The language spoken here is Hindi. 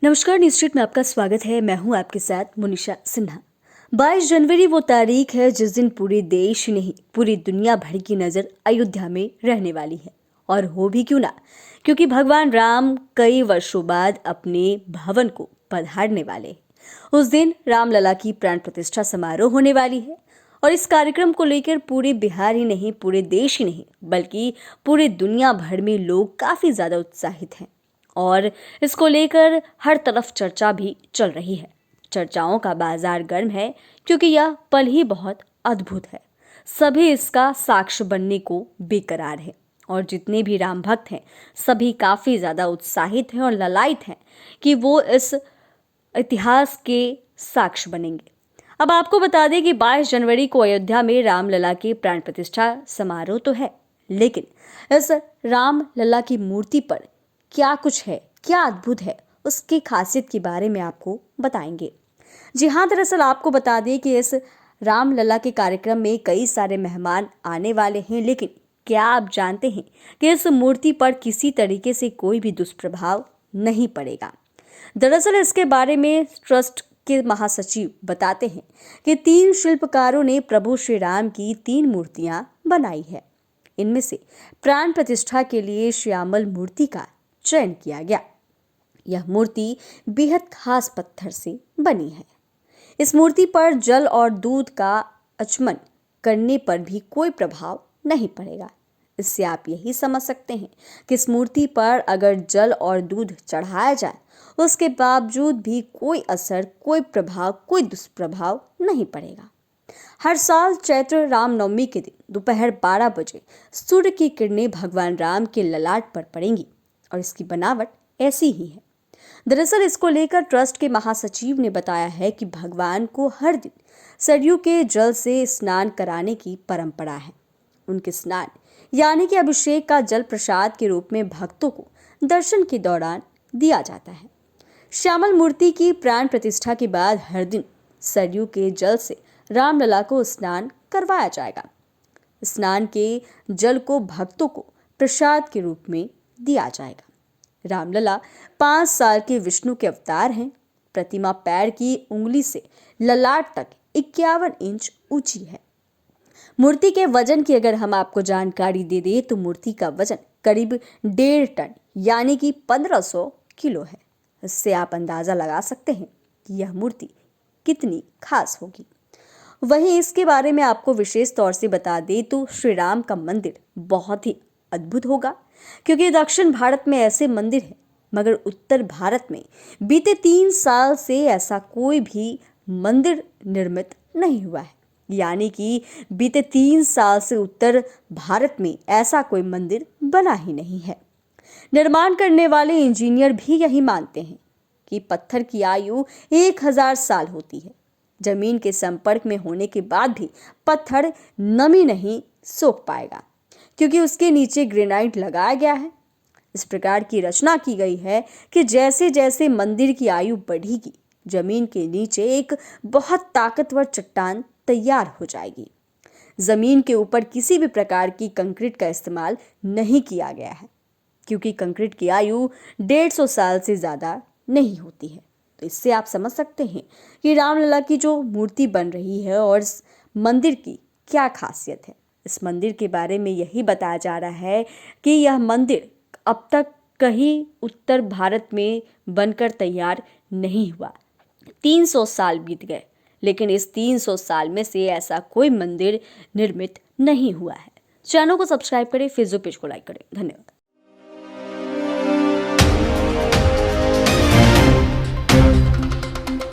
नमस्कार, न्यूज़स्ट्रीट में आपका स्वागत है। मैं हूं आपके साथ मुनिशा सिन्हा। 22 जनवरी वो तारीख है जिस दिन पूरे देश नहीं पूरी दुनिया भर की नज़र अयोध्या में रहने वाली है। और हो भी क्यों ना, क्योंकि भगवान राम कई वर्षों बाद अपने भवन को पधारने वाले हैं। उस दिन रामलला की प्राण प्रतिष्ठा समारोह होने वाली है और इस कार्यक्रम को लेकर पूरे बिहार ही नहीं, पूरे देश ही नहीं, बल्कि पूरे दुनिया भर में लोग काफ़ी ज़्यादा उत्साहित हैं और इसको लेकर हर तरफ चर्चा भी चल रही है। चर्चाओं का बाजार गर्म है क्योंकि यह पल ही बहुत अद्भुत है। सभी इसका साक्ष्य बनने को बेकरार है और जितने भी राम भक्त हैं सभी काफ़ी ज़्यादा उत्साहित हैं और ललायित हैं कि वो इस इतिहास के साक्ष्य बनेंगे। अब आपको बता दें कि 22 जनवरी को अयोध्या में रामलला के प्राण प्रतिष्ठा समारोह तो है, लेकिन इस रामलला की मूर्ति पर क्या कुछ है, क्या अद्भुत है, उसकी खासियत के बारे में आपको बताएंगे। जी हाँ, दरअसल आपको बता दें कि इस रामलला के कार्यक्रम में कई सारे मेहमान आने वाले हैं, लेकिन क्या आप जानते हैं कि इस मूर्ति पर किसी तरीके से कोई भी दुष्प्रभाव नहीं पड़ेगा। दरअसल इसके बारे में ट्रस्ट के महासचिव बताते हैं कि 3 शिल्पकारों ने प्रभु श्री राम की 3 मूर्तियां बनाई है। इनमें से प्राण प्रतिष्ठा के लिए श्यामल मूर्ति का चयन किया गया। यह मूर्ति बेहद खास पत्थर से बनी है। इस मूर्ति पर जल और दूध का आचमन करने पर भी कोई प्रभाव नहीं पड़ेगा। इससे आप यही समझ सकते हैं कि इस मूर्ति पर अगर जल और दूध चढ़ाया जाए उसके बावजूद भी कोई असर, कोई प्रभाव, कोई दुष्प्रभाव नहीं पड़ेगा। हर साल चैत्र रामनवमी के दिन दोपहर 12 बजे सूर्य की किरणें भगवान राम के ललाट पर पड़ेंगी और इसकी बनावट ऐसी ही है। दरअसल इसको लेकर ट्रस्ट के महासचिव ने बताया है कि भगवान को हर दिन सरयू के जल से स्नान कराने की परंपरा है। उनके स्नान यानी कि अभिषेक का जल प्रसाद के रूप में भक्तों को दर्शन के दौरान दिया जाता है। श्यामल मूर्ति की प्राण प्रतिष्ठा के बाद हर दिन सरयू के जल से रामलला को स्नान करवाया जाएगा। स्नान के जल को भक्तों को प्रसाद के रूप में दिया जाएगा। रामलला 5 साल के विष्णु के अवतार हैं। प्रतिमा पैर की उंगली से ललाट तक 51 इंच ऊंची है। मूर्ति के वजन की अगर हम आपको जानकारी दे दें तो मूर्ति का वजन करीब 1.5 टन यानी कि 1500 किलो है। इससे आप अंदाजा लगा सकते हैं कि यह मूर्ति कितनी खास होगी। वहीं इसके बारे में आपको विशेष तौर से बता दें तो श्री राम का मंदिर बहुत ही अद्भुत होगा, क्योंकि दक्षिण भारत में ऐसे मंदिर हैं, मगर उत्तर भारत में बीते 3 साल से ऐसा कोई भी मंदिर निर्मित नहीं हुआ है। यानी कि बीते 3 साल से उत्तर भारत में ऐसा कोई मंदिर बना ही नहीं है। निर्माण करने वाले इंजीनियर भी यही मानते हैं कि पत्थर की आयु 1000 साल होती है। जमीन के संपर्क में होने के बाद भी पत्थर नमी नहीं सोख पाएगा, क्योंकि उसके नीचे ग्रेनाइट लगाया गया है। इस प्रकार की रचना की गई है कि जैसे जैसे मंदिर की आयु बढ़ेगी, जमीन के नीचे एक बहुत ताकतवर चट्टान तैयार हो जाएगी। जमीन के ऊपर किसी भी प्रकार की कंक्रीट का इस्तेमाल नहीं किया गया है, क्योंकि कंक्रीट की आयु 150 साल से ज़्यादा नहीं होती है। तो इससे आप समझ सकते हैं कि रामलला की जो मूर्ति बन रही है और इस मंदिर की क्या खासियत है। इस मंदिर के बारे में यही बताया जा रहा है कि यह मंदिर अब तक कहीं उत्तर भारत में बनकर तैयार नहीं हुआ। 300 साल बीत गए, लेकिन इस 300 साल में से ऐसा कोई मंदिर निर्मित नहीं हुआ है। चैनल को सब्सक्राइब करें, फेसबुक पेज को लाइक करें। धन्यवाद।